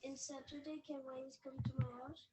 In Saturday, can Wayne's come to my house?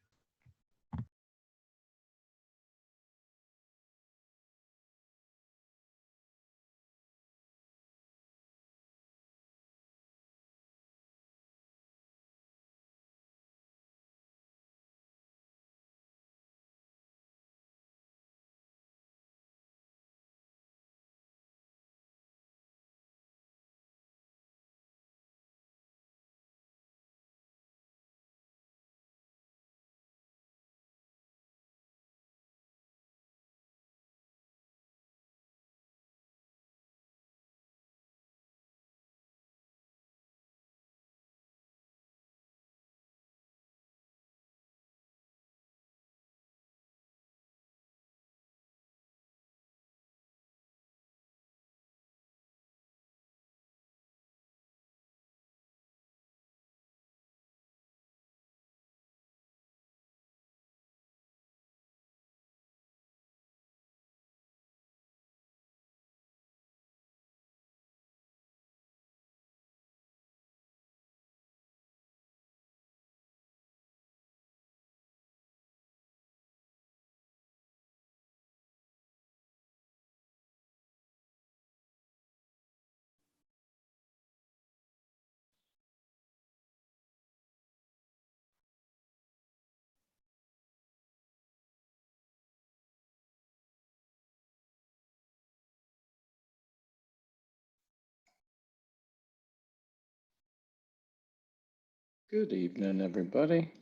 Good evening, everybody.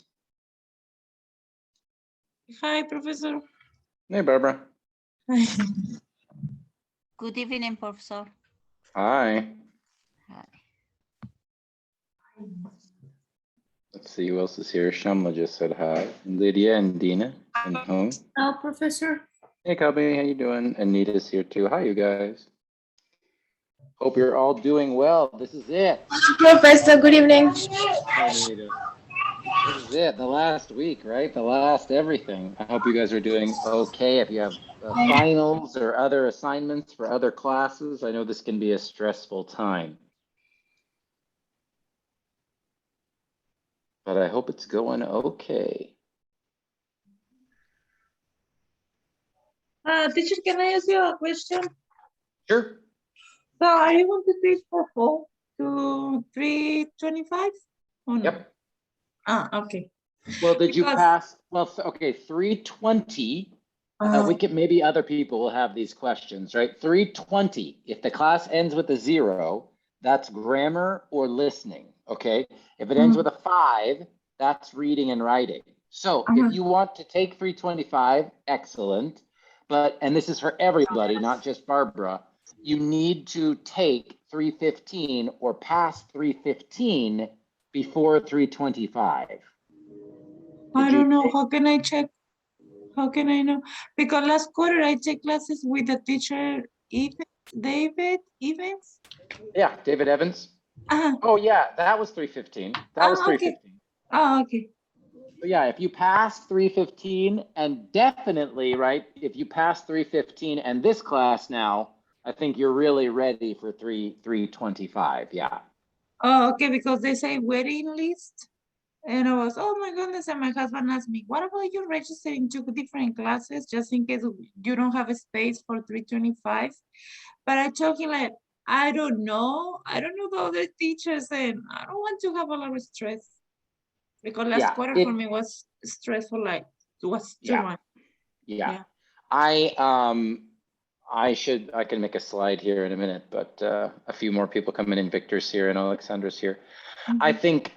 Hi, Professor. Hey, Barbara. Good evening, Professor. Hi. Hi. Let's see who else is here. Shamla just said hi. Lydia and Dina and home. Oh, Professor. Hey, Cubby, how you doing? Anita's here too. Hi, you guys. Hope you're all doing well. This is it. Professor, good evening. Hi, Anita. This is it. The last week, right? The last everything. I hope you guys are doing okay. If you have finals or other assignments for other classes, I know this can be a stressful time. But I hope it's going okay. Teacher, can I ask you a question? Sure. So are you going to teach for 4 to 325? Oh, no? Yep. Okay. Well, did you Because- pass? Well, okay, 320. We can, maybe other people will have these questions, right? 320. If the class ends with a 0, that's grammar or listening. Okay. If it ends with a 5, that's reading and writing. So if you want to take 325, excellent. But, and this is for everybody, not just Barbara, you need to take 315 or pass 315 before 325. I don't know. How can I check? How can I know? Because last quarter I take classes with the teacher, David Evans. Yeah, David Evans. Oh yeah, that was 315. That was 315. Okay. Oh, okay. So yeah, if you pass 315 and definitely, right, if you pass 315 and this class now, I think you're really ready for 325. Yeah. Oh, okay, because they say waiting list. And I was, oh my goodness, and my husband asked me, what about you registering 2 different classes just in case you don't have a space for 325? But I told him like, I don't know the other teachers and I don't want to have a lot of stress. Because last quarter for me was stressful, like it was too much. Yeah. I can make a slide here in a minute, but a few more people coming in. Victor's here and Alexandra's here. I think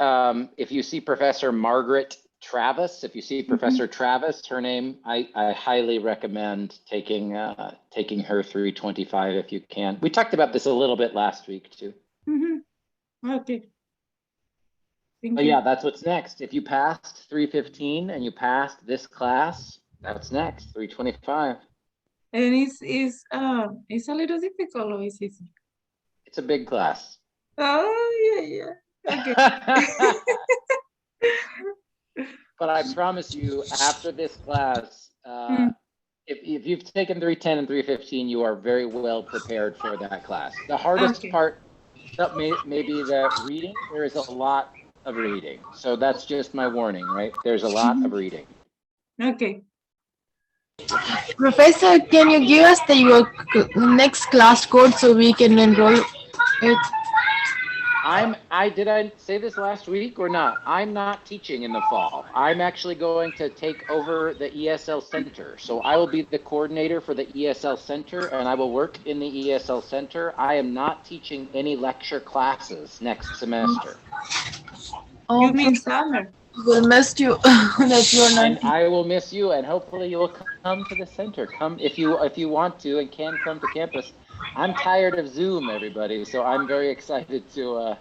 if you see Professor Margaret Travis, if you see Professor Travis, her name, I highly recommend taking her 325 if you can. We talked about this a little bit last week too. Okay. But yeah, that's what's next. If you passed 315 and you passed this class, that's next, 325. And it's a little difficult or it's easy? It's a big class. Oh, yeah. Okay. But I promise you, after this class, if you've taken 310 and 315, you are very well prepared for that class. The hardest part may be the reading. There is a lot of reading. So that's just my warning, right? There's a lot of reading. Okay. Professor, can you give us your next class code so we can enroll it? Did I say this last week or not? I'm not teaching in the fall. I'm actually going to take over the ESL Center. So I will be the coordinator for the ESL Center and I will work in the ESL Center. I am not teaching any lecture classes next semester. Oh, You mean summer? We'll miss you that you're not. And I will miss you and hopefully you will come to the center. Come if you want to and can come to campus. I'm tired of Zoom, everybody, so I'm very excited to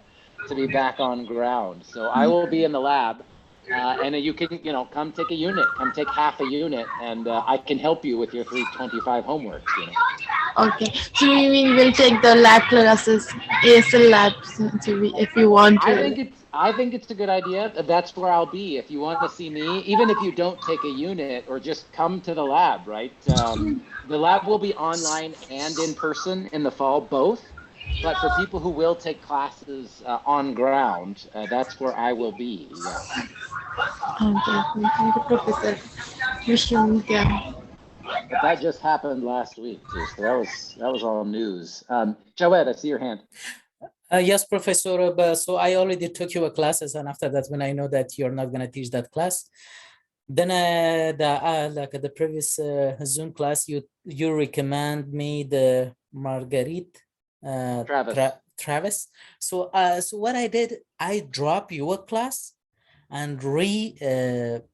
be back on ground. So I will be in the lab, and you can, come take a unit, come take half a unit, and I can help you with your 325 homework. Okay, so we will take the lab classes, ESL labs, if you want to. I think it's a good idea. That's where I'll be. If you want to see me, even if you don't take a unit or just come to the lab, right? The lab will be online and in person in the fall, both. But for people who will take classes on ground, that's where I will be. Yeah. Okay, thank you, Professor. But that just happened last week too, so that was all news. Joed, I see your hand. Yes, Professor. So I already took your classes, and after that, when I know that you're not going to teach that class, then like the previous Zoom class, you recommend me the Marguerite Travis. Travis. So what I did, I dropped your class and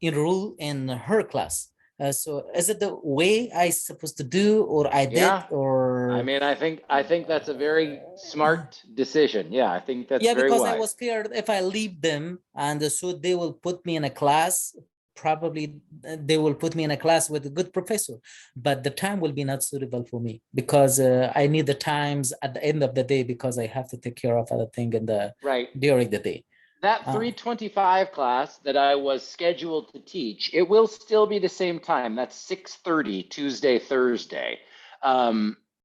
enroll in her class. So is it the way I supposed to do, or I did, Yeah. or? I mean, I think that's a very smart decision. Yeah, I think that's Yeah, very because I wise. was scared if I leave them and so they will put me in a class, probably they will put me in a class with a good professor, but the time will be not suitable for me because I need the times at the end of the day because I have to take care of other thing in the Right. during the day. That 325 class that I was scheduled to teach, it will still be the same time. That's 6:30 Tuesday, Thursday.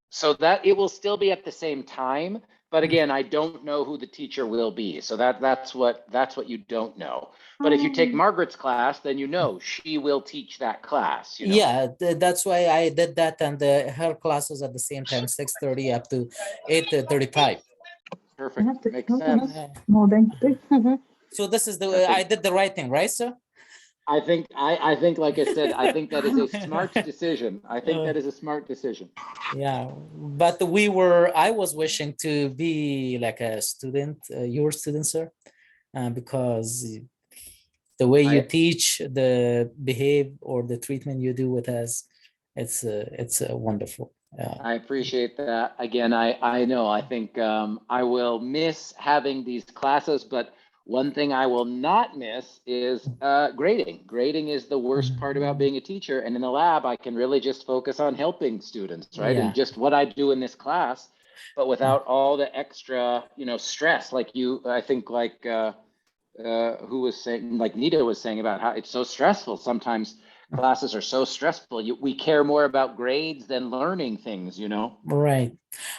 So that it will still be at the same time. But again, I don't know who the teacher will be. So that's what you don't know. But if you take Margaret's class, then you know she will teach that class, you know. Yeah, that's why I did that, and her classes at the same time, 6:30 up to 8:35. Perfect. Makes sense. So this is the I think- I did the right thing, right, sir? I think, like I said, I think that is a smart decision. I think that is a smart decision. Yeah, but I was wishing to be like a student, your student, sir, because the way you teach, the behave or the treatment you do with us, it's wonderful. I appreciate that. Again, I know, I think I will miss having these classes, but one thing I will not miss is grading. Grading is the worst part about being a teacher. And in the lab, I can really just focus on helping students, right? Yeah. And just what I do in this class, but without all the extra, stress, like I think like who was saying, like Nita was saying about how it's so stressful. Sometimes classes are so stressful. We care more about grades than learning things, Right.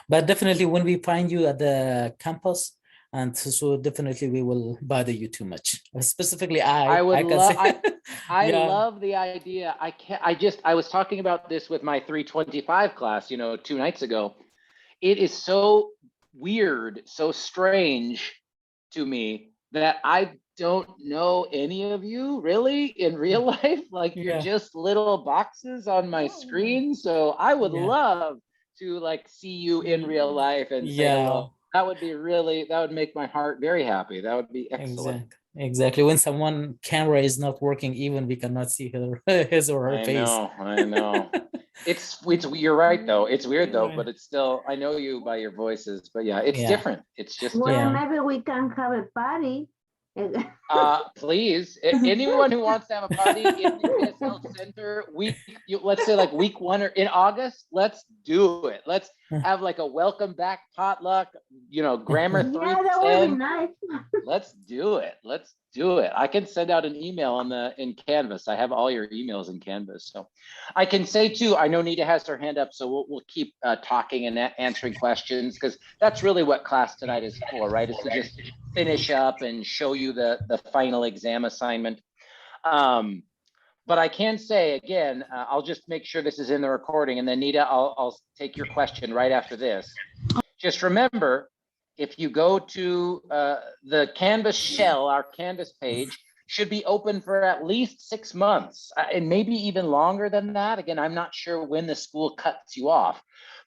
But definitely when we find you at the campus, and so definitely we will bother you too much. Specifically, I would I can love, say, I yeah. love the idea. I was talking about this with my 325 class, 2 nights ago. It is so weird, so strange to me that I don't know any of you really in real life. Like you're Yeah. just little boxes on my screen. So I would Yeah. love to like see you in real life and say Yeah. hello. That would make my heart very happy. That would be excellent. Exactly. When someone camera is not working, even we cannot see his or her face. I know. It's you're right though. It's weird though, but it's still, I know you by your voices, but yeah, it's different. It's just Well, different. maybe we can have a party. Please, anyone who wants to have a party in the ESL Center, let's say like week 1 or in August, let's do it. Let's have like a welcome back potluck, grammar 310. Yeah, that would be nice. Let's do it. Let's do it. I can send out an email in Canvas. I have all your emails in Canvas. So I can say too, I know Nita has her hand up, so we'll keep talking and answering questions because that's really what class tonight is for, right? Is to just finish up and show you the final exam assignment. But I can say again, I'll just make sure this is in the recording, and then Nita, I'll take your question right after this. Just remember, if you go to the Canvas shell, our Canvas page should be open for at least 6 months, and maybe even longer than that. Again, I'm not sure when the school cuts you off,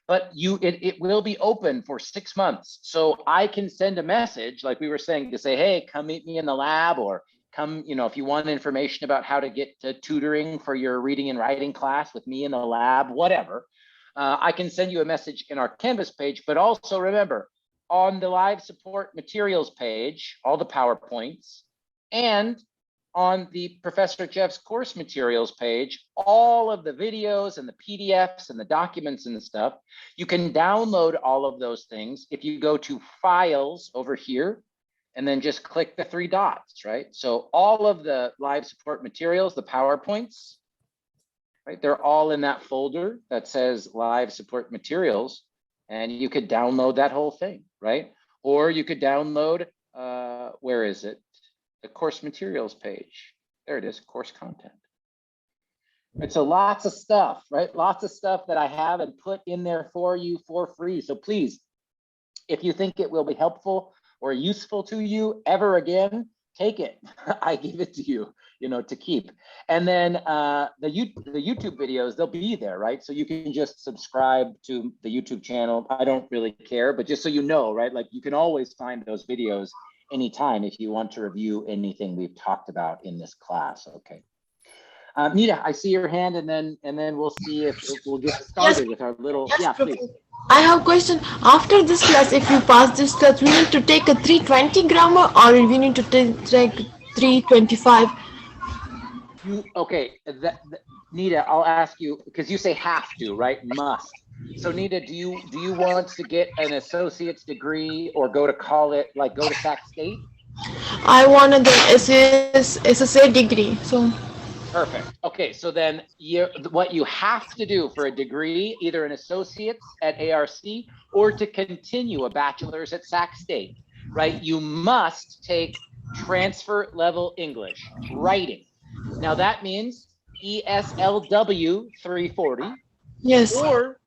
but it will be open for 6 months. So I can send a message, like we were saying, to say, hey, come meet me in the lab, or come, if you want information about how to get to tutoring for your reading and writing class with me in the lab, whatever. I can send you a message in our Canvas page, but also remember, on the live support materials page, all the PowerPoints, and on the Professor Jeff's course materials page, all of the videos and the PDFs and the documents and the stuff, you can download all of those things if you go to Files over here, and then just click the 3 dots, right? So all of the live support materials, the PowerPoints, right? They're all in that folder that says live support materials, and you could download that whole thing, right? Or you could download, where is it? The course materials page. There it is, course content. Right, so lots of stuff, right? Lots of stuff that I have and put in there for you for free. So please, if you think it will be helpful or useful to you ever again, take it. I give it to you, to keep. And then the YouTube videos, they'll be there, right? So you can just subscribe to the YouTube channel. I don't really care, but just so you know, right? Like you can always find those videos anytime if you want to review anything we've talked about in this class. Okay. Nita, I see your hand, and then we'll see if we'll get started with our little. Yes, Yeah, please. Professor. I have a question. After this class, if you pass this class, we need to take a 320 grammar, or we need to take 325. Okay? Nita, I'll ask you because you say have to, right? Must. So Nita, do you want to get an associate's degree or go to college, like go to Sac State? I wanted the SSA degree. So Perfect. Okay, so then what you have to do for a degree, either an associate's at ARC or to continue a bachelor's at Sac State, right? You must take transfer level English writing. Now that means ESLW 340 yes, or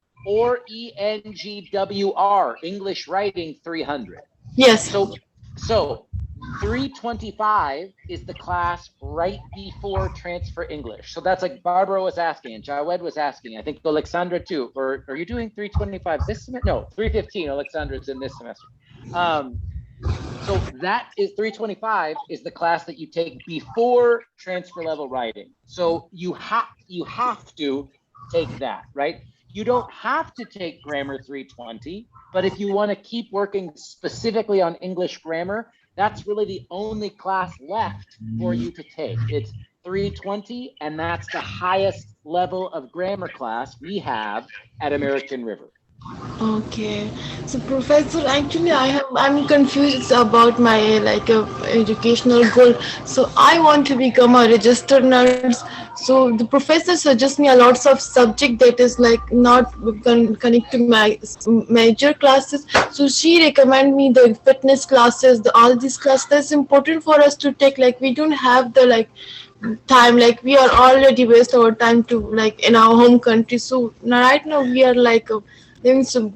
ENGWR English writing 300. yes, So 325 is the class right before transfer English. So that's like Barbara was asking and Jawed was asking. I think Alexandra too. Or are you doing 325 this semester? No, 315. Alexandra's in this semester. So that is 325 is the class that you take before transfer level writing. So you have to take that, right? You don't have to take grammar 320, but if you want to keep working specifically on English grammar, that's really the only class left for you to take. It's 320, and that's the highest level of grammar class we have at American River. okay. So Professor, actually I'm confused about my educational goal. So I want to become a registered nurse. So the professor suggests me a lots of subject that is like not connect to my major classes. So she recommend me the fitness classes, all these classes. That's important for us to take. Like we don't have the time, like we are already waste our time to like in our home country. So right now we are living to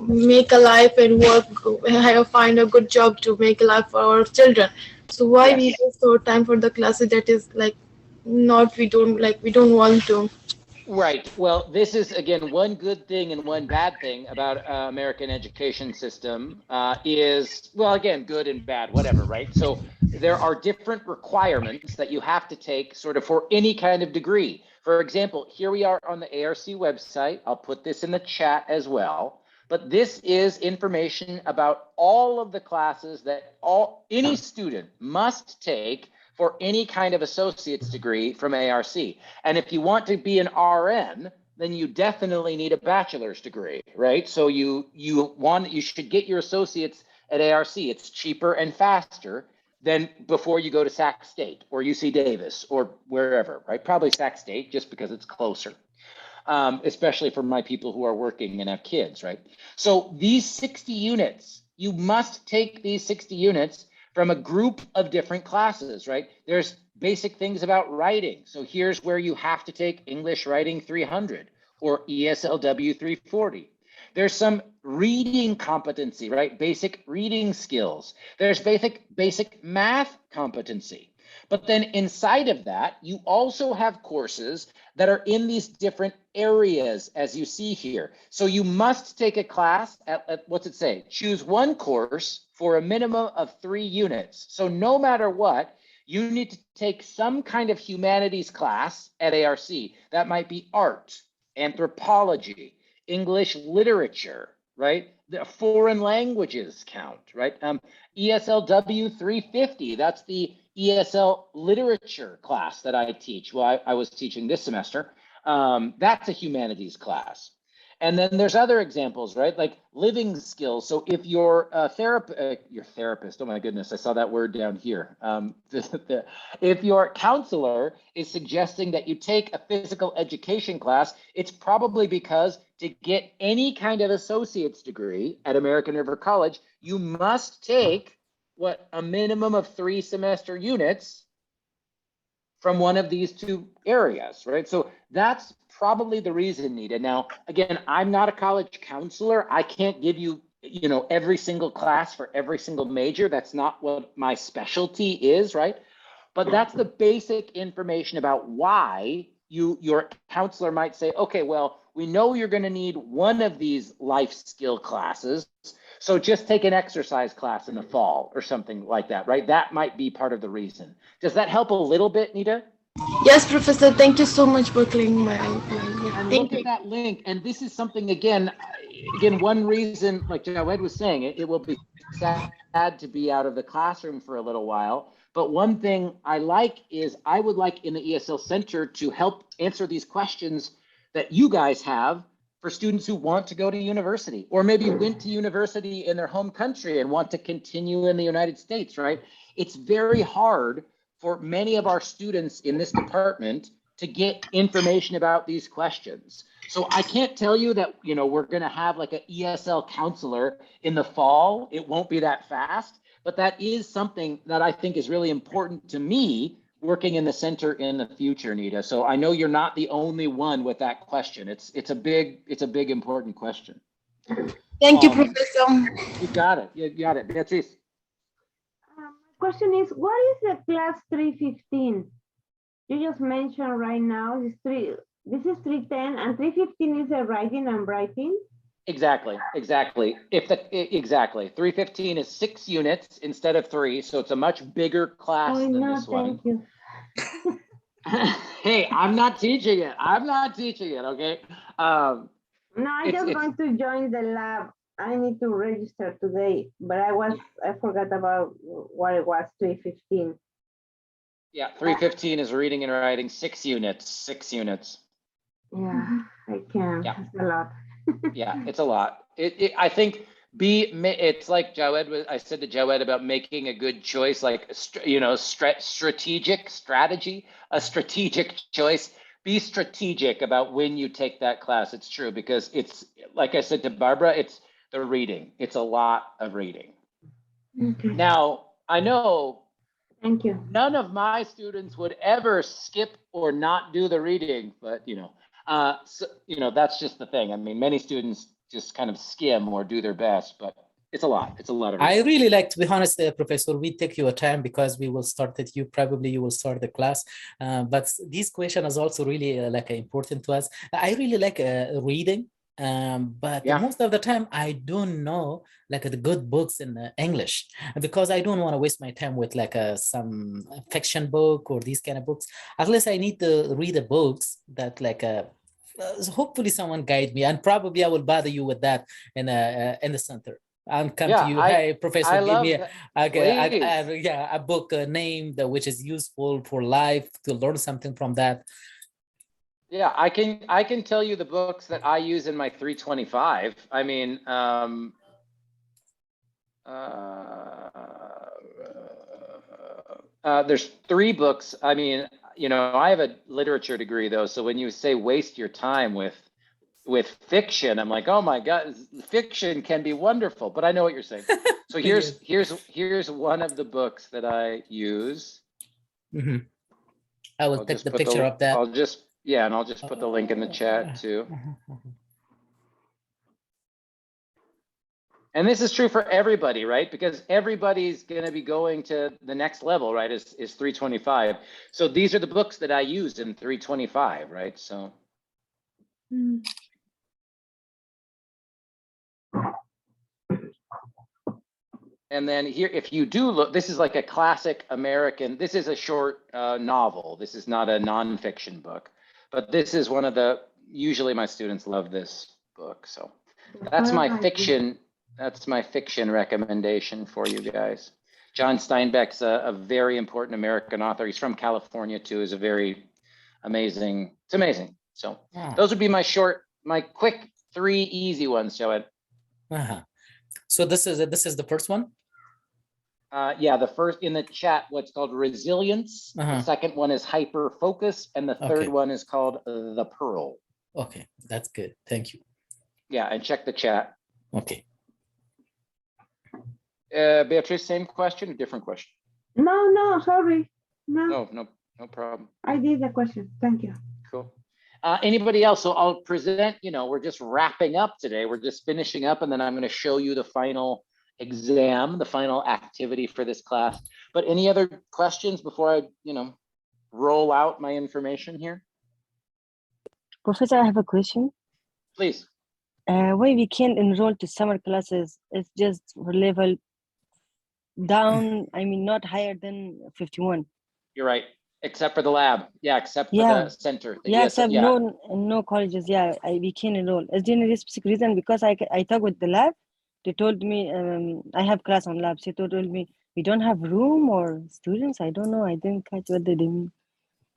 make a life and work, find a good job to make a life for our children. So why we Yes. waste our time for the classes that is like not we don't want to. Right. Well, this is again one good thing and one bad thing about American education system is, well, again, good and bad, whatever, right? So there are different requirements that you have to take sort of for any kind of degree. For example, here we are on the ARC website. I'll put this in the chat as well. But this is information about all of the classes that any student must take for any kind of associate's degree from ARC. And if you want to be an RN, then you definitely need a bachelor's degree, right? So you should get your associates at ARC. It's cheaper and faster than before you go to Sac State or UC Davis or wherever, right? Probably Sac State just because it's closer. Especially for my people who are working and have kids, right? So these 60 units, you must take these 60 units from a group of different classes, right? There's basic things about writing. So here's where you have to take English Writing 300 or ESLW 340. There's some reading competency, right? Basic reading skills. There's basic math competency. But then inside of that, you also have courses that are in these different areas, as you see here. So you must take a class at what's it say? Choose one course for a minimum of 3 units. So no matter what, you need to take some kind of humanities class at ARC. That might be art, anthropology, English literature, right? The foreign languages count, right? ESLW 350, that's the ESL literature class that I teach. Well, I was teaching this semester. That's a humanities class. And then there's other examples, right? Like living skills. So if you're a therapist, oh my goodness, I saw that word down here. If your counselor is suggesting that you take a physical education class, it's probably because to get any kind of associate's degree at American River College, you must take a minimum of 3 semester units from one of these 2 areas, right? So that's probably the reason needed. Now, again, I'm not a college counselor. I can't give you, every single class for every single major. That's not what my specialty is, right? But that's the basic information about why your counselor might say, okay, well, we know you're going to need one of these life skill classes. So just take an exercise class in the fall or something like that, right? That might be part of the reason. Does that help a little bit, Nita? Yes, Professor. Thank you so much for clearing my. And Thank look at that link. And this is something, again, one reason, like Jawed was saying, it will be sad to be out of the classroom for a little while. But one thing I like is I would like in the ESL Center to help answer these questions that you guys have for students who want to go to university, or maybe went to university in their home country and want to continue in the United States, right? It's very hard for many of our students in this department to get information about these questions. So I can't tell you that, we're gonna have like an ESL counselor in the fall. It won't be that fast, but that is something that I think is really important to me working in the center in the future, Nita. So I know you're not the only one with that question. It's a big important question. Thank you, Professor. You got it. You got it. Beatrice. Question is, what is the class 315? You just mentioned right now this is 310 and 315 is a writing and writing. Exactly. Exactly. 315 is 6 units instead of 3, so it's a much bigger class than this one. Thank you. Hey, I'm not teaching it. Okay. No, I'm just going to join the lab. I need to register today, but I forgot about what it was, 315. Yeah, 315 is reading and writing 6 units. Yeah, I can. Yeah. It's a lot. Yeah, it's a lot. I think it's like I said to Jawed about making a good choice, like, strategic choice. Be strategic about when you take that class. It's true, because it's, like I said to Barbara, it's the reading. It's a lot of reading. Okay. Now, I know Thank you. none of my students would ever skip or not do the reading, but that's just the thing. I mean, many students just kind of skim or do their best, but it's a lot. It's a lot of reading. I really like, to be honest, Professor, we take your time because we will start it. You will start the class. But this question is also really important to us. I really like reading. But most of the time I don't know the good books in English, because I don't want to waste my time with some fiction book or these kind of books. At least I need to read the books that hopefully someone guide me, and probably I will bother you with that in the center. I'll come to you. Hey, Professor, give me a book name which is useful for life, to learn something from that. Yeah, I can tell you the books that I use in my 325. I mean, there's 3 books. I mean, I have a literature degree though, so when you say waste your time with fiction, I'm like, oh my God, fiction can be wonderful, but I know what you're saying. So here's one of the books that I use. Mm-hmm. I will take the picture of that. And I'll just put the link in the chat too. And this is true for everybody, right? Because everybody's going to be going to the next level, right? Is 325. So these are the books that I use in 325, right? So. And then here, if you do look, this is like a classic American, this is a short novel. This is not a nonfiction book, but this is one of usually my students love this book. So that's my fiction recommendation for you guys. John Steinbeck's a very important American author. He's from California too, is a very amazing, it's amazing. So those would be my quick 3 easy ones, Joed. So this is the first one? Yeah, the first in the chat, what's called resilience. The second one is hyper focus, and the third one is called the pearl. Okay, that's good. Thank you. Yeah, and check the chat. Okay. Beatrice, same question, or different question? No, sorry. No problem. I did the question. Thank you. Cool. Anybody else? So I'll present, we're just wrapping up today. We're just finishing up, and then I'm going to show you the final exam, the final activity for this class. But any other questions before I, roll out my information here? Professor, I have a question. Please. why we can't enroll to summer classes? It's just level down. I mean, not higher than 51. You're right, except for the lab. Yeah, except for Yeah. the center. The Yeah, ESL, except yeah. no colleges. Yeah, we can enroll. Is there any specific reason? Because I talked with the lab. They told me I have class on labs. They told me we don't have room or students. I don't know. I didn't catch what they mean.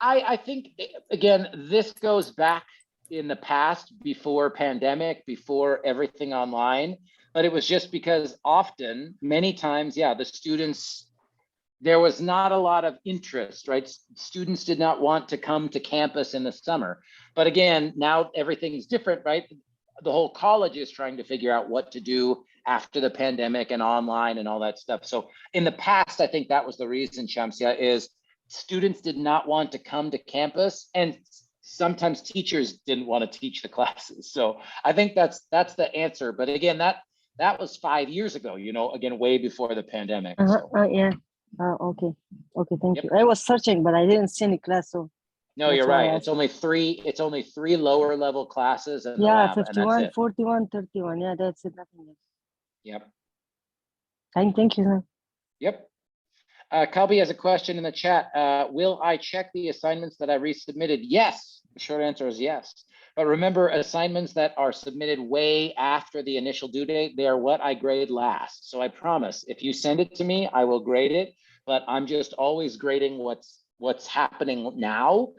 I think, again, this goes back in the past, before pandemic, before everything online, but it was just because often, many times, yeah, the students, there was not a lot of interest, right? Students did not want to come to campus in the summer. But again, now everything's different, right? The whole college is trying to figure out what to do after the pandemic and online and all that stuff. So in the past, I think that was the reason, Shamsia, is students did not want to come to campus, and sometimes teachers didn't want to teach the classes. So I think that's the answer. But again, that was 5 years ago, you know, again, way before the pandemic. So. Yeah. Okay. Thank Yep. you. I was searching, but I didn't see any class. So No, that's you're why I right. asked. It's only three lower level classes in the Yeah, lab, and 51, that's it. 41, 31. Yeah, that's it. Nothing else. Yep. Thank you, sir. Yep. Kalbi has a question in the chat. Will I check the assignments that I resubmitted? Yes. The short answer is yes. But remember, assignments that are submitted way after the initial due date, they are what I grade last. So I promise, if you send it to me, I will grade it. But I'm just always grading what's happening now,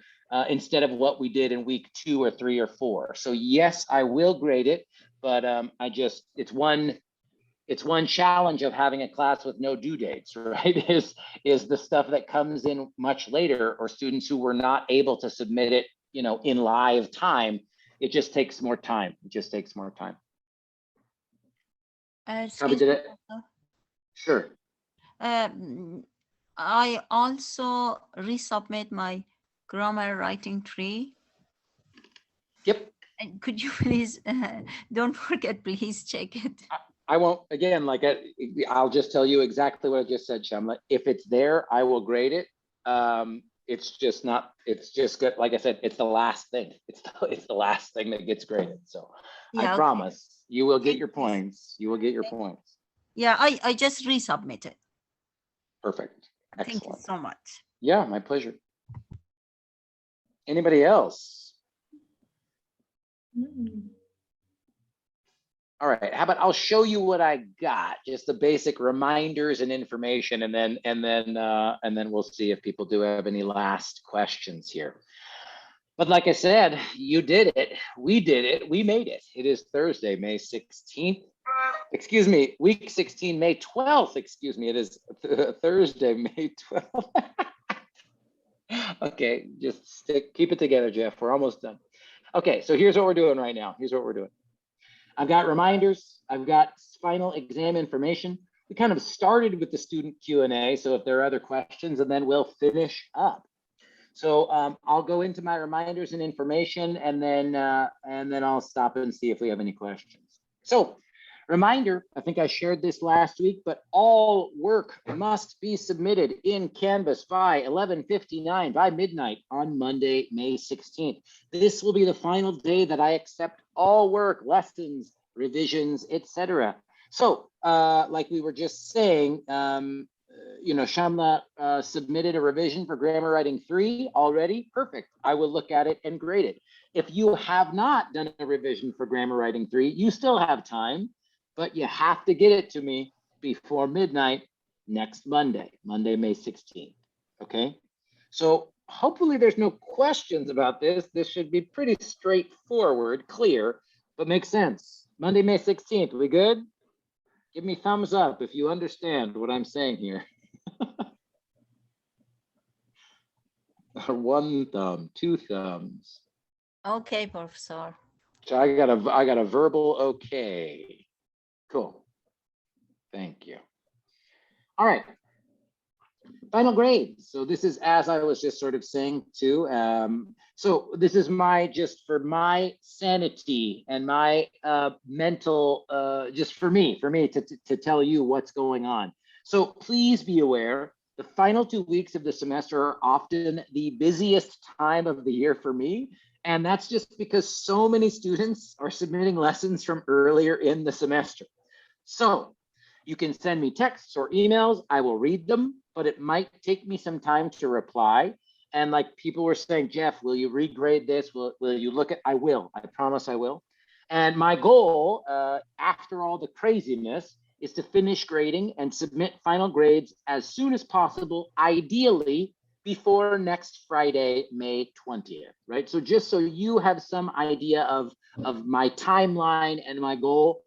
instead of what we did in week 2 or 3 or 4. So yes, I will grade it, but it's one challenge of having a class with no due dates, right? Is the stuff that comes in much later, or students who were not able to submit it, you know, in live time. It just takes more time. Kalbi, did it? Sure. I also resubmit my grammar writing 3. Yep. And could you please, don't forget, please check it. I won't, again, like I'll just tell you exactly what I just said, Shamla. If it's there, I will grade it. It's just good. Like I said, it's the last thing. It's the last thing that gets graded. So Yeah, I okay. promise you will get your points. You will get your points. Yeah, I just resubmitted. Perfect. Excellent. Thank you so much. Yeah, my pleasure. Anybody else? All right, how about I'll show you what I got, just the basic reminders and information, and then we'll see if people do have any last questions here. But like I said, you did it, we did it, we made it. It is Thursday, May 16th. Excuse me, week 16, May 12th, excuse me, it is Thursday, May 12th. Okay, just keep it together, Jeff, we're almost done. Okay, so here's what we're doing right now. I've got reminders, I've got final exam information. We kind of started with the student Q&A, so if there are other questions, and then we'll finish up. So I'll go into my reminders and information, and then I'll stop and see if we have any questions. So reminder, I think I shared this last week, but all work must be submitted in Canvas by 11:59 by midnight on Monday, May 16th. This will be the final day that I accept all work, lessons, revisions, etc. So like we were just saying, you know, Shamla submitted a revision for grammar writing 3 already. Perfect. I will look at it and grade it. If you have not done a revision for grammar writing 3, you still have time, but you have to get it to me before midnight next Monday, May 16th. Okay. So hopefully there's no questions about this. This should be pretty straightforward, clear, but makes sense. Monday, May 16th, we good? Give me thumbs up if you understand what I'm saying here. One thumb, 2 thumbs. Okay, Professor. So I got a verbal okay. Cool. Thank you. All right. Final grade. So this is, as I was just sort of saying too, so this is just for my sanity and my mental, just for me to tell you what's going on. So please be aware, the final 2 weeks of the semester are often the busiest time of the year for me. And that's just because so many students are submitting lessons from earlier in the semester. So you can send me texts or emails. I will read them, but it might take me some time to reply. And like people were saying, Jeff, will you regrade this? Will you look at? I will. I promise I will. And my goal, after all the craziness, is to finish grading and submit final grades as soon as possible, ideally before next Friday, May 20th, right? So just so you have some idea of my timeline and my goal,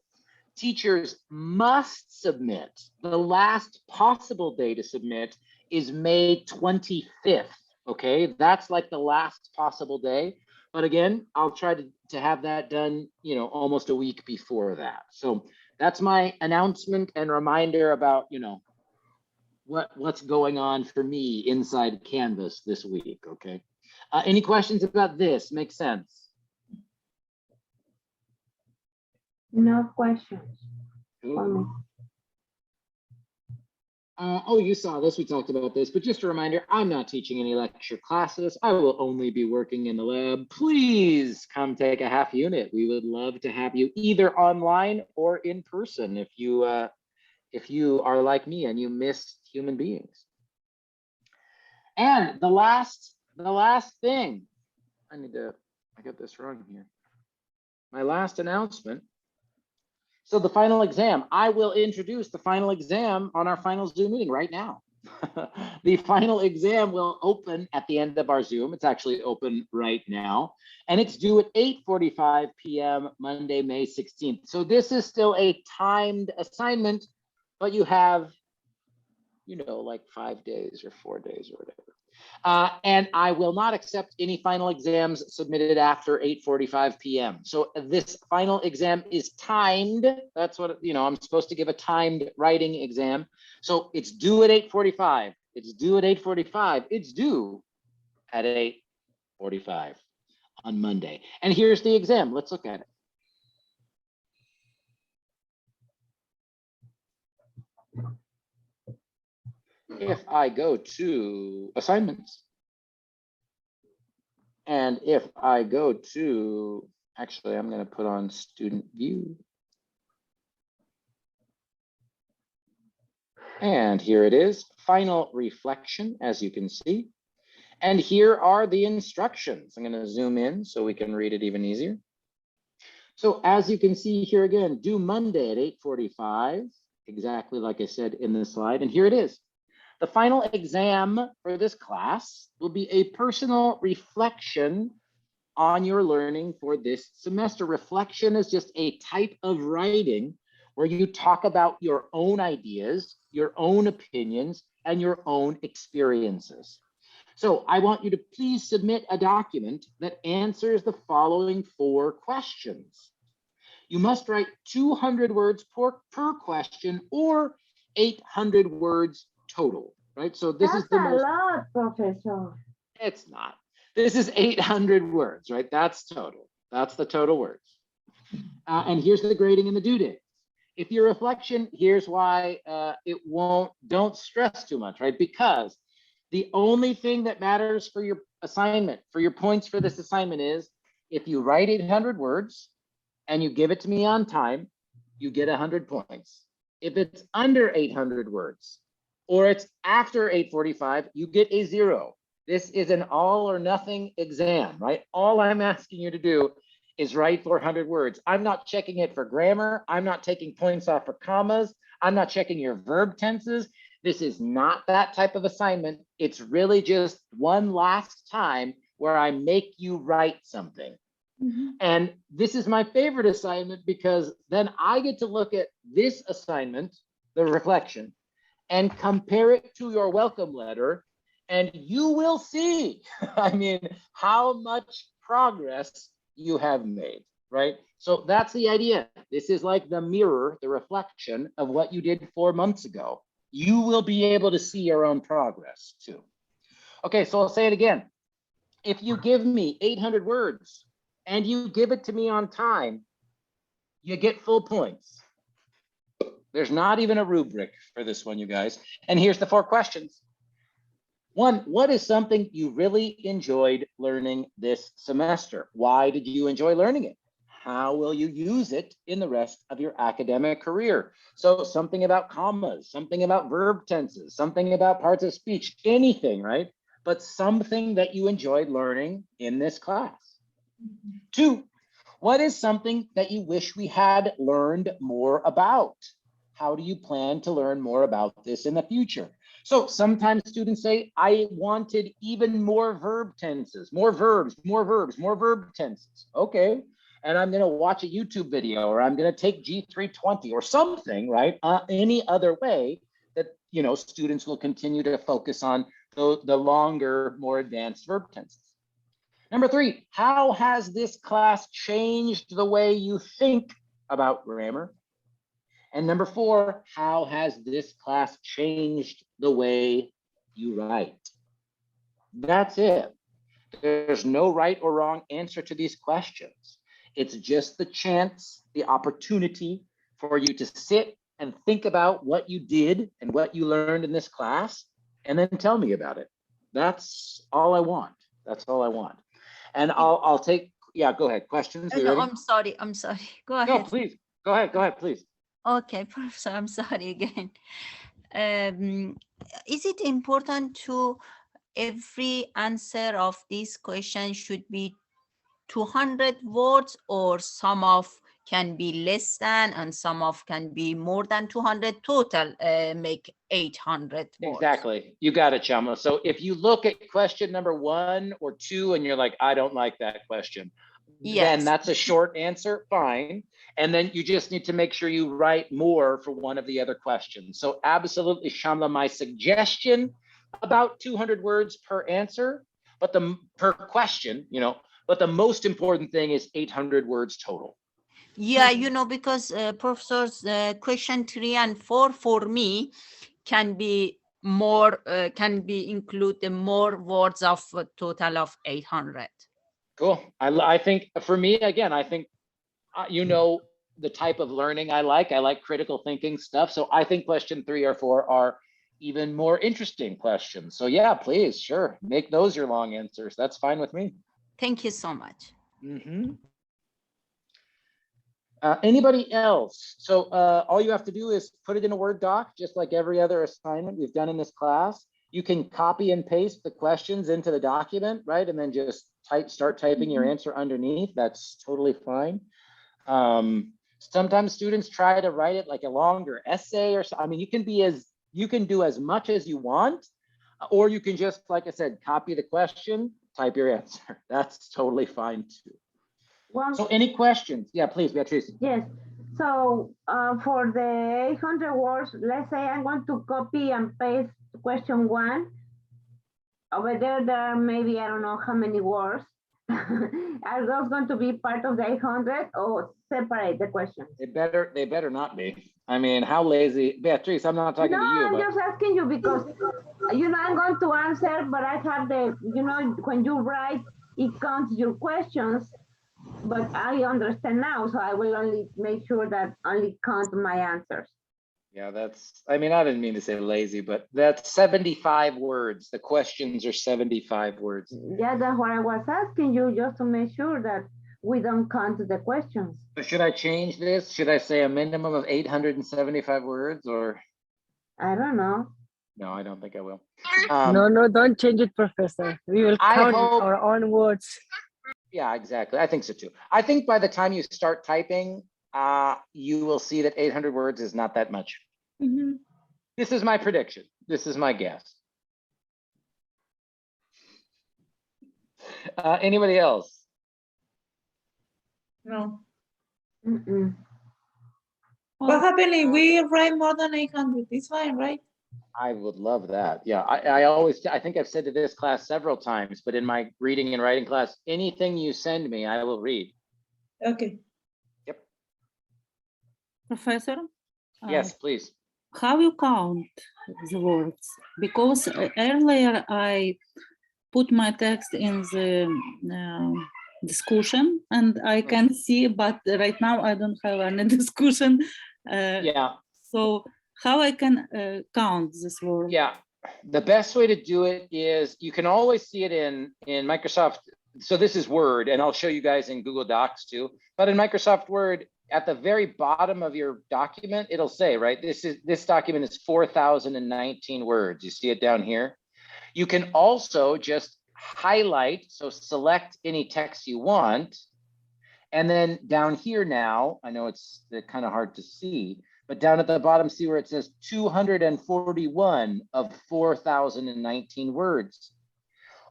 teachers must submit. The last possible day to submit is May 25th, okay? That's like the last possible day. But again, I'll try to have that done, you know, almost a week before that. So that's my announcement and reminder about, you know, what's going on for me inside Canvas this week, okay? Any questions about this? Makes sense? No questions for me. Oh, you saw this, we talked about this, but just a reminder, I'm not teaching any lecture classes. I will only be working in the lab. Please come take a half unit. We would love to have you either online or in person if you are like me and you miss human beings. And the last thing, I got this wrong here. My last announcement. So the final exam, I will introduce the final exam on our final Zoom meeting right now. The final exam will open at the end of our Zoom. It's actually open right now. And it's due at 8:45 p.m. Monday, May 16th. So this is still a timed assignment, but you have, you know, like 5 days or 4 days or whatever. And I will not accept any final exams submitted after 8:45 p.m. So this final exam is timed. That's what, you know, I'm supposed to give a timed writing exam. So it's due at 8:45. It's due at 8:45. It's due at 8:45 on Monday. And here's the exam. Let's look at it. If I go to assignments, and if I go to, actually, I'm going to put on student view. And here it is, final reflection, as you can see. And here are the instructions. I'm going to zoom in so we can read it even easier. So as you can see here again, due Monday at 8:45, exactly like I said in the slide. And here it is. The final exam for this class will be a personal reflection on your learning for this semester. Reflection is just a type of writing where you talk about your own ideas, your own opinions, and your own experiences. So I want you to please submit a document that answers the following 4 questions. You must write 200 words per question or 800 words total, right? So this is the most. That's a lot, Professor. It's not. This is 800 words, right? That's total. That's the total words. And here's the grading and the due date. If your reflection, here's why it won't, don't stress too much, right? Because the only thing that matters for your assignment, for your points for this assignment is if you write 800 words and you give it to me on time, you get 100 points. If it's under 800 words or it's after 8:45, you get a 0. This is an all or nothing exam, right? All I'm asking you to do is write 400 words. I'm not checking it for grammar. I'm not taking points off for commas. I'm not checking your verb tenses. This is not that type of assignment. It's really just one last time where I make you write something. Mm-hmm. And this is my favorite assignment because then I get to look at this assignment, the reflection, and compare it to your welcome letter. And you will see, I mean, how much progress you have made, right? So that's the idea. This is like the mirror, the reflection of what you did 4 months ago. You will be able to see your own progress too. Okay, so I'll say it again. If you give me 800 words and you give it to me on time, you get full points. There's not even a rubric for this one, you guys. And here's the 4 questions. One, what is something you really enjoyed learning this semester? Why did you enjoy learning it? How will you use it in the rest of your academic career? So something about commas, something about verb tenses, something about parts of speech, anything, right? But something that you enjoyed learning in this class. Two, what is something that you wish we had learned more about? How do you plan to learn more about this in the future? So sometimes students say, I wanted even more verb tenses, more verbs, more verbs, more verb tenses. Okay. And I'm going to watch a YouTube video, or I'm going to take G320 or something, right? Any other way that, you know, students will continue to focus on the longer, more advanced verb tenses. Number three, how has this class changed the way you think about grammar? And number four, how has this class changed the way you write? That's it. There's no right or wrong answer to these questions. It's just the chance, the opportunity for you to sit and think about what you did and what you learned in this class, and then tell me about it. That's all I want. That's all I want. And I'll take, yeah, go ahead. Questions? You No, ready? I'm sorry. Go No, ahead. please. Go ahead, please. Okay, Professor, I'm sorry again. Is it important to every answer of this question should be 200 words, or some of can be less than and some of can be more than 200, total make 800 words? Exactly. You got it, Chama. So if you look at question number 1 or 2 and you're like, I don't like that question, then that's a short answer, fine. And then you just need to make sure you write more for one of the other questions. So absolutely, Shamla, my suggestion, about 200 words per answer, but per question, you know, but the most important thing is 800 words total. Yeah, you know, because professors, question 3 and 4 for me can be more, can be include the more words of a total of 800. Cool. I think for me, again, I think, you know, the type of learning I like critical thinking stuff. So I think question 3 or 4 are even more interesting questions. So yeah, please, sure. Make those your long answers. That's fine with me. Thank you so much. Anybody else? So all you have to do is put it in a Word doc, just like every other assignment we've done in this class. You can copy and paste the questions into the document, right? And then just start typing your answer underneath. That's totally fine. Sometimes students try to write it like a longer essay or so. I mean, you can do as much as you want, or you can just, like I said, copy the question, type your answer. That's totally fine too. Well, So any questions? Yeah, please, Beatriz. yes. So for the 800 words, let's say I want to copy and paste question 1. Over there are maybe, I don't know how many words. Are those going to be part of the 800 or separate the questions? They better not be. I mean, how lazy, Beatriz, I'm not talking to you, I'm but just asking you because, you know, I'm going to answer, but I have the, you know, when you write, it counts your questions, but I understand now, so I will only make sure that only count my answers. yeah, I mean, I didn't mean to say lazy, but that's 75 words. The questions are 75 words. Yeah, that's what I was asking you, just to make sure that we don't count the questions. Should I change this? Should I say a minimum of 875 words, or? I don't know. No, I don't think I will. No, don't change it, Professor. We will count our own words. Yeah, exactly. I think so too. I think by the time you start typing, you will see that 800 words is not that much. This is my prediction. This is my guess. Anybody else? No. What happened if we write more than 800? It's fine, right? I would love that. Yeah, I think I've said to this class several times, but in my reading and writing class, anything you send me, I will read. Okay. Yep. Professor? Yes, please. How you count the words? Because earlier I put my text in the discussion and I can see, but right now I don't have any discussion. Yeah. So how I can count this word? Yeah. the best way to do it is you can always see it in Microsoft. So this is Word, and I'll show you guys in Google Docs too. But in Microsoft Word, at the very bottom of your document, it'll say, right, this document is 4,019 words. You see it down here. You can also just highlight, so select any text you want. And then down here now, I know it's kind of hard to see, but down at the bottom, see where it says 241 of 4,019 words.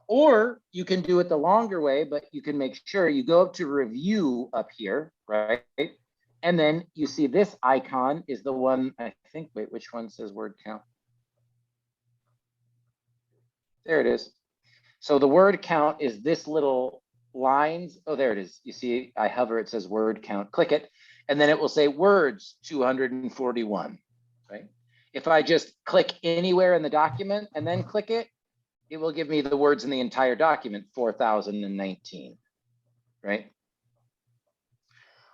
Or you can do it the longer way, but you can make sure you go up to review up here, right? And then you see this icon is the one, I think, wait, which one says word count? There it is. So the word count is this little lines. Oh, there it is. You see, I hover, it says word count, click it, and then it will say words 241, right? If I just click anywhere in the document and then click it, it will give me the words in the entire document, 4,019, right?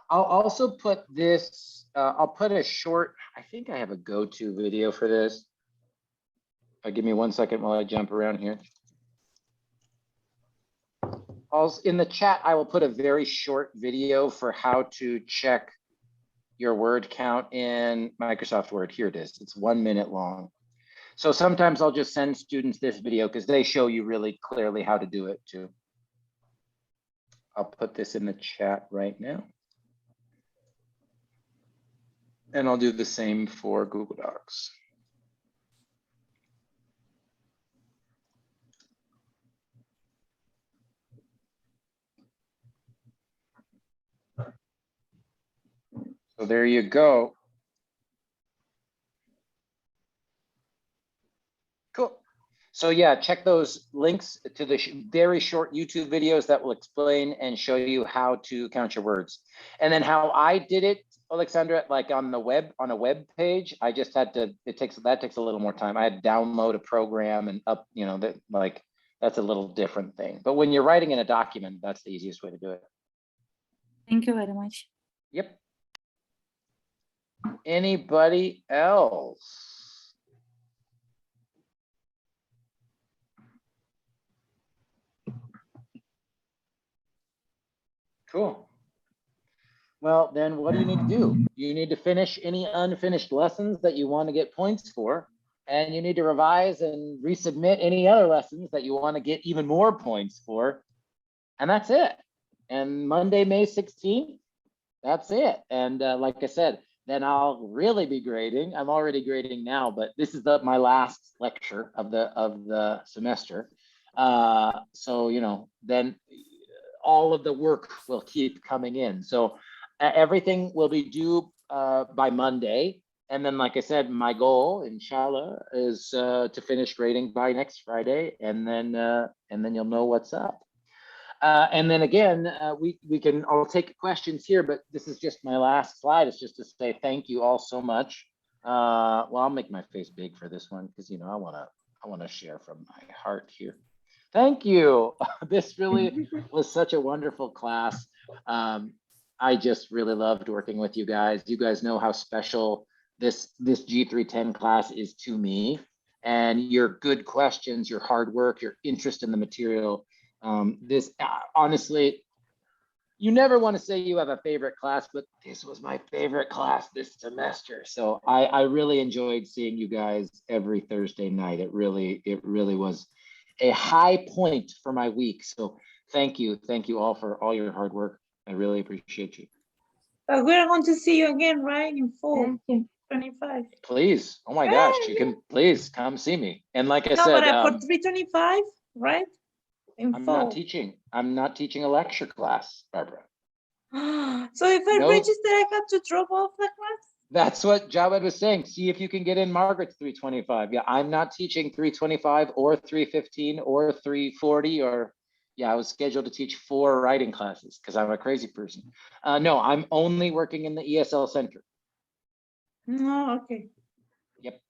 I'll also put this, I'll put a short, I think I have a go-to video for this. Give me 1 second while I jump around here. Also, in the chat, I will put a very short video for how to check your word count in Microsoft Word. Here it is. It's 1 minute long. So sometimes I'll just send students this video because they show you really clearly how to do it too. I'll put this in the chat right now. And I'll do the same for Google Docs. So there you go. Cool. So yeah, check those links to the very short YouTube videos that will explain and show you how to count your words. And then how I did it, Alexandra, like on the web, on a web page, I just had to, that takes a little more time. I had to download a program and up, you know, that like, that's a little different thing. But when you're writing in a document, that's the easiest way to do it. Thank you very much. Yep. Anybody else? Cool. Well, then what do you need to do? You need to finish any unfinished lessons that you want to get points for, and you need to revise and resubmit any other lessons that you want to get even more points for. And that's it. And Monday, May 16th, that's it. And like I said, then I'll really be grading. I'm already grading now, but this is my last lecture of the semester. So, you know, then all of the work will keep coming in. So everything will be due by Monday. And then, like I said, my goal, inshallah, is to finish grading by next Friday, and then you'll know what's up. And then again, I'll take questions here, but this is just my last slide. It's just to say thank you all so much. Well, I'll make my face big for this one because, you know, I want to share from my heart here. Thank you. This really was such a wonderful class. I just really loved working with you guys. You guys know how special this G310 class is to me, and your good questions, your hard work, your interest in the material. This honestly, you never want to say you have a favorite class, but this was my favorite class this semester. So I really enjoyed seeing you guys every Thursday night. It really was a high point for my week. So thank you all for all your hard work. I really appreciate you. We're going to see you again, right? In fall, 25. Please, oh my gosh, you can please come see me. And like I said, but for 325, right? I'm not teaching a lecture class, Barbara. So if I register, I have to drop off the class? That's what Jawed was saying. See if you can get in Margaret's 325. Yeah, I'm not teaching 325 or 315 or 340 or, yeah, I was scheduled to teach 4 writing classes because I'm a crazy person. No, I'm only working in the ESL center. No, okay. Yep.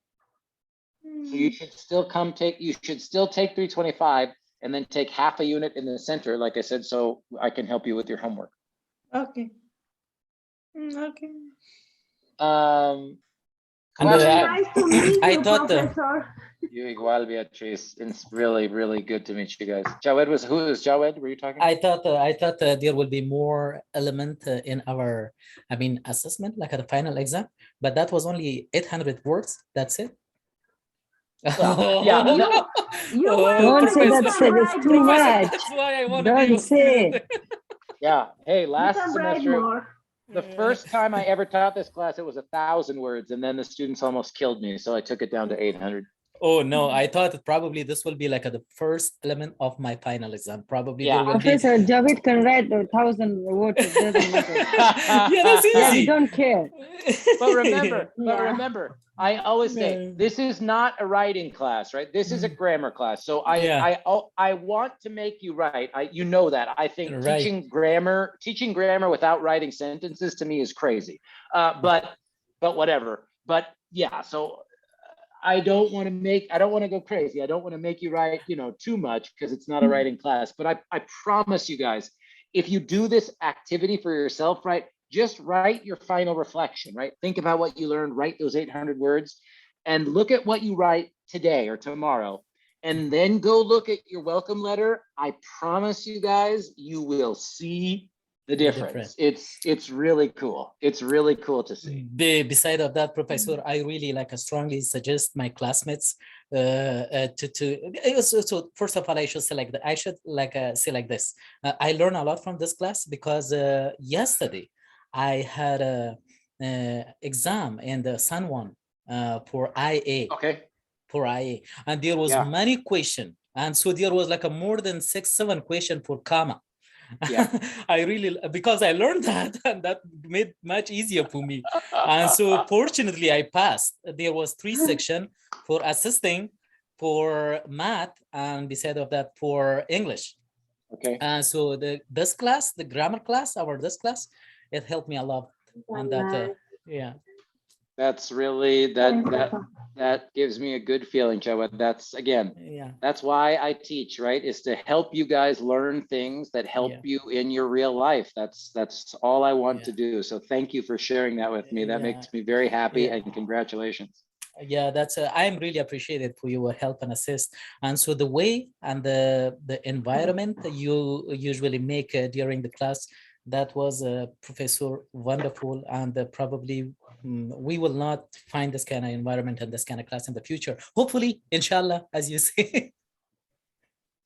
So you should still take 325 and then take half a unit in the center, like I said, so I can help you with your homework. Okay. Okay. Nice to meet you, Professor. You igual, Beatriz. It's really, really good to meet you guys. Jawed who is Jawed? Were you talking? I thought there will be more element in our, I mean, assessment, like at the final exam, but that was only 800 words. That's it. Well, yeah, but that- You Oh, were Don't like, say you that's can it. It's write too more. Professor, much. that's why I want to be Don't your say. student. yeah. Hey, You last can write semester, more. the first time I ever taught this class, it was 1,000 words, and then the students almost killed me, so I took it down to 800. Oh no, I thought that probably this will be like the first element of my final exam. Probably Yeah. there will be. Professor Javed can write 1,000 words. It doesn't matter. Yeah, that's Yeah, we easy. don't care. But remember, Yeah. I always say Yeah. this is not a writing class, right? This is a grammar class. So Yeah. I want to make you write. You know that. I think Right. teaching grammar without writing sentences to me is crazy. But whatever. But yeah, so I don't want to go crazy. I don't want to make you write, too much because it's not a writing class. But I promise you guys, if you do this activity for yourself, right, just write your final reflection, right? Think about what you learned, write those 800 words, and look at what you write today or tomorrow. And then go look at your welcome letter. I promise you guys, you will see the difference. It's really cool. It's really cool to see. Beside of that, Professor, I really strongly suggest my classmates so first of all, I should say say like this. I learned a lot from this class because yesterday I had a exam in the San Juan for IA. Okay. For IA, and there was many questions, and so there was like a more than 6-7 question for comma. Yeah. I really, because I learned that, and that made much easier for me. And so fortunately I passed. There was 3 sections for assisting, for math, and beside of that for English. Okay. And so this class, the grammar class, this class, it helped me a lot. And that, yeah. That's really, that gives me a good feeling, Jawed. That's, again, that's why I teach, right? Is to help you guys learn things that help you in your real life. That's all I want to do. So thank you for sharing that with me. That makes me very happy, and congratulations. Yeah, that's I'm really appreciated for your help and assist. And so the way and the environment that you usually make during the class, that was Professor wonderful, and probably we will not find this kind of environment and this kind of class in the future. Hopefully, inshallah, as you say.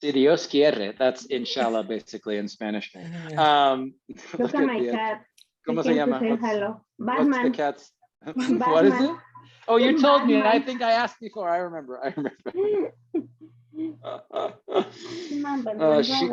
Si Dios quiere, that's inshallah basically in Spanish. Look at my cat. ¿Cómo se llama? Hello. What's the Batman. cat's? What is it? Oh, you told me. I think I asked before. I remember.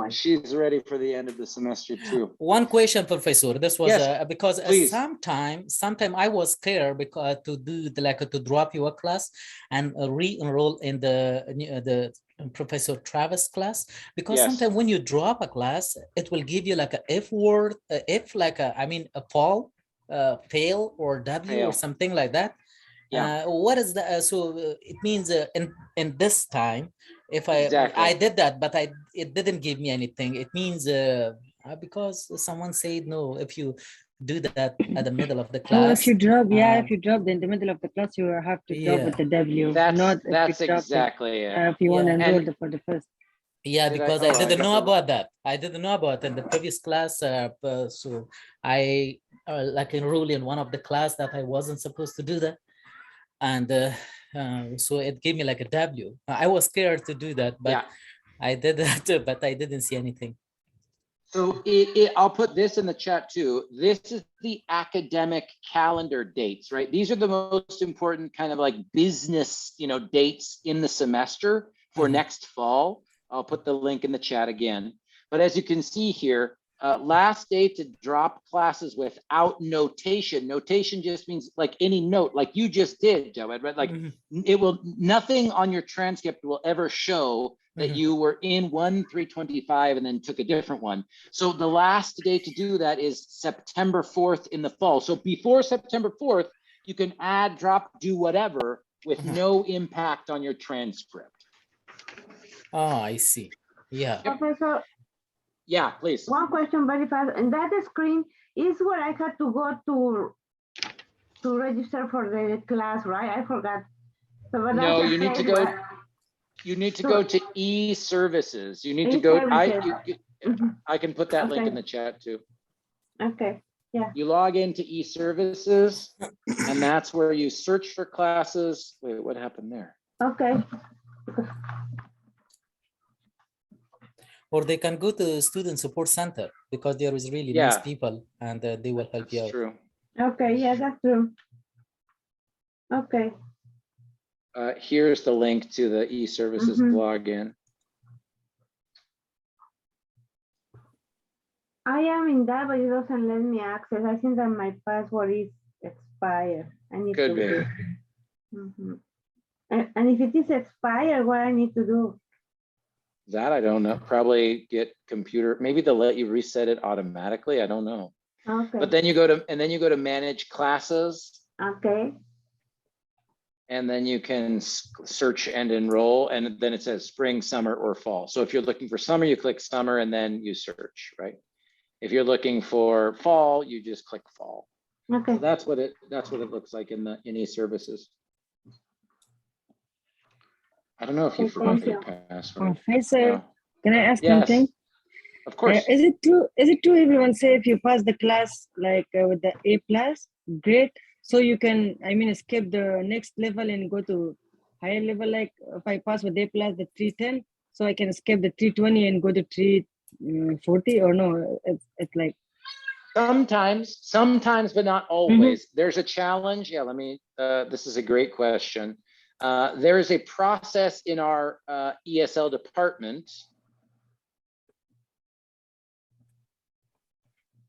She's ready for the end of the semester too. One question, Professor. This was because sometime I was scared because to do to drop your class and re-enroll in the Professor Travis class, because sometimes when you drop a class, it will give you like a F word, a fall, fail, or W or something like that. What is that? So it means in this time, if I did that, but it didn't give me anything. It means because someone said no, if you do that at the middle of the class. Oh, if you drop, if you drop in the middle of the class, you have to drop with the W. That's exactly it. If you want to enroll for the first. Yeah, because I didn't know about that. I didn't know about it in the previous class. So I enrolled in one of the class that I wasn't supposed to do that. And so it gave me like a W. I was scared to do that, but I did that, but I didn't see anything. So I'll put this in the chat too. This is the academic calendar dates, right? These are the most important kind of like business, dates in the semester for next fall. I'll put the link in the chat again. But as you can see here, last day to drop classes without notation. Notation just means like any note, like you just did, Jawed, right? Like nothing on your transcript will ever show that you were in 325 and then took a different one. So the last day to do that is September 4th in the fall. So before September 4th, you can add, drop, do whatever with no impact on your transcript. Oh, I see. Yeah. Professor. Yeah, please. One question very fast. And that screen is where I had to go to register for the class, right? I forgot. So, no, you need to go. You need to go to e-services. You need to go, I can put that link in the chat too. Okay, yeah. You log into e-services and that's where you search for classes. Wait, what happened there? Okay. Or they can go to the student support center because there is really nice people and they will help you out. True. Okay, yeah, that's true. Okay. Here's the link to the e-services login. I am in that, but it doesn't let me access. I think that my password is expired. I need Could to be. do. And if it is expired, what I need to do? That I don't know. Probably get computer. Maybe they'll let you reset it automatically. I don't know. Okay. But then you go to manage classes. Okay. And then you can search and enroll, and then it says spring, summer, or fall. So if you're looking for summer, you click summer and then you search, right? If you're looking for fall, you just click fall. Okay. So that's what it looks like in e-services. I don't know if you forgot your password. Professor, No. can I ask Yes, something? of course. Is it true everyone say if you pass the class like with the A+, great, so you can, I mean, skip the next level and go to higher level, like if I pass with A+, the 310, so I can skip the 320 and go to 340, or no, it's like... Sometimes, but not always. There's a challenge. Yeah, let me, this is a great question. There is a process in our ESL department.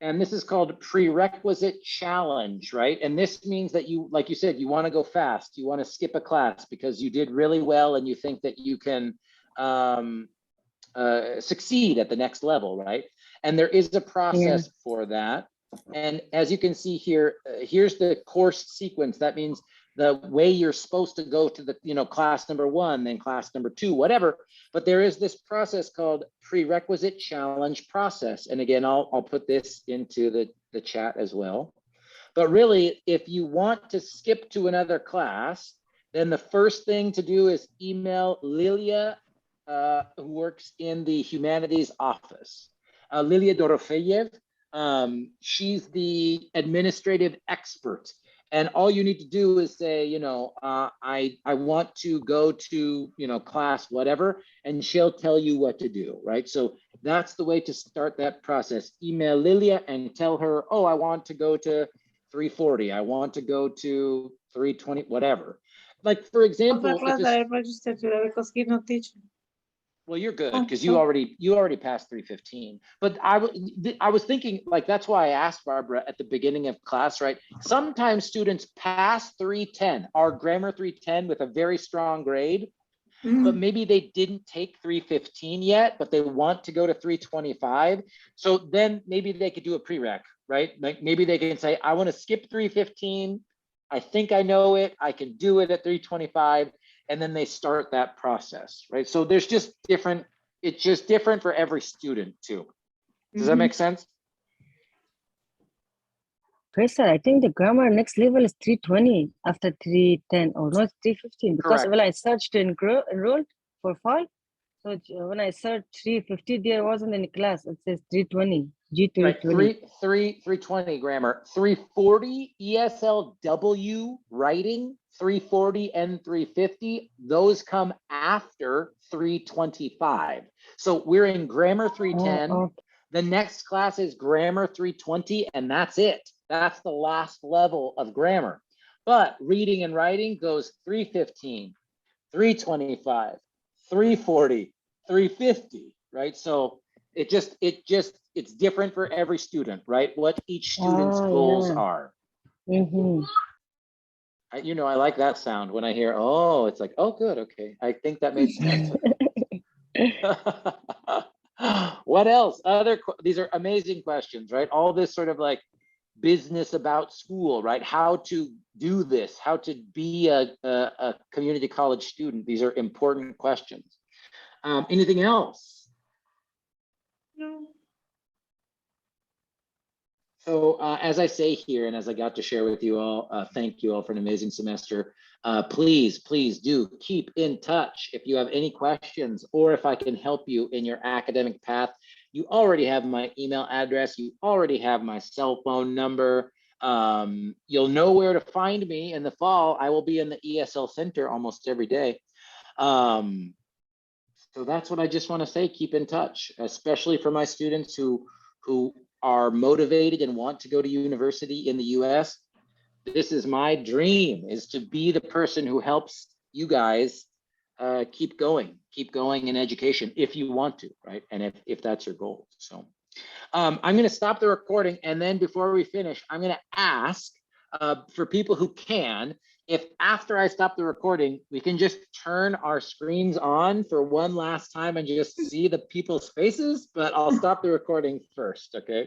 And this is called prerequisite challenge, right? And this means that you, like you said, you want to go fast. You want to skip a class because you did really well and you think that you can succeed at the next level, right? And there is a process for that. And as you can see here, here's the course sequence. That means the way you're supposed to go to the, class number 1, then class number 2, whatever. But there is this process called prerequisite challenge process. And again, I'll put this into the chat as well. But really, if you want to skip to another class, then the first thing to do is email Lilia, who works in the humanities office. Lilia Dorofeyev, she's the administrative expert. And all you need to do is say, I want to go to, class, whatever, and she'll tell you what to do, right? So that's the way to start that process. Email Lilia and tell her, oh, I want to go to 340. I want to go to 320, whatever. Like, for example, class that I registered today because he's not teaching. Well, you're good because you already passed 315. But I was thinking, like, that's why I asked Barbara at the beginning of class, right? Sometimes students pass 310, our grammar 310 with a very strong grade, but maybe they didn't take 315 yet, but they want to go to 325. So then maybe they could do a prereq, right? Like maybe they can say, I want to skip 315. I think I know it. I can do it at 325. And then they start that process, right? So there's just different, it's just different for every student too. Does that make sense? Professor, I think the grammar next level is 320 after 310, or not 315, because Correct. when I searched to enroll for fall, so when I searched 350, there wasn't any class. It says 320, G320. Right, 320 grammar, 340 ESLW writing, 340 and 350, those come after 325. So we're in grammar 310. Oh, okay. The next class is grammar 320, and that's it. That's the last level of grammar. But reading and writing goes 315, 325, 340, 350, right? So it's different for every student, right? What each student's goals are. I like that sound when I hear, oh, it's like, oh, good, okay. I think that made sense. What else? These are amazing questions, right? All this sort of like business about school, right? How to do this, how to be a community college student. These are important questions. Anything else? No. So as I say here, and as I got to share with you all, thank you all for an amazing semester. Please, please do keep in touch if you have any questions or if I can help you in your academic path. You already have my email address. You already have my cell phone number. You'll know where to find me in the fall. I will be in the ESL Center almost every day. So that's what I just want to say. Keep in touch, especially for my students who are motivated and want to go to university in the US. This is my dream, is to be the person who helps you guys keep going in education if you want to, right? And if that's your goal. So I'm going to stop the recording. And then before we finish, I'm going to ask for people who can, if after I stop the recording, we can just turn our screens on for one last time and just see the people's faces, but I'll stop the recording first, okay?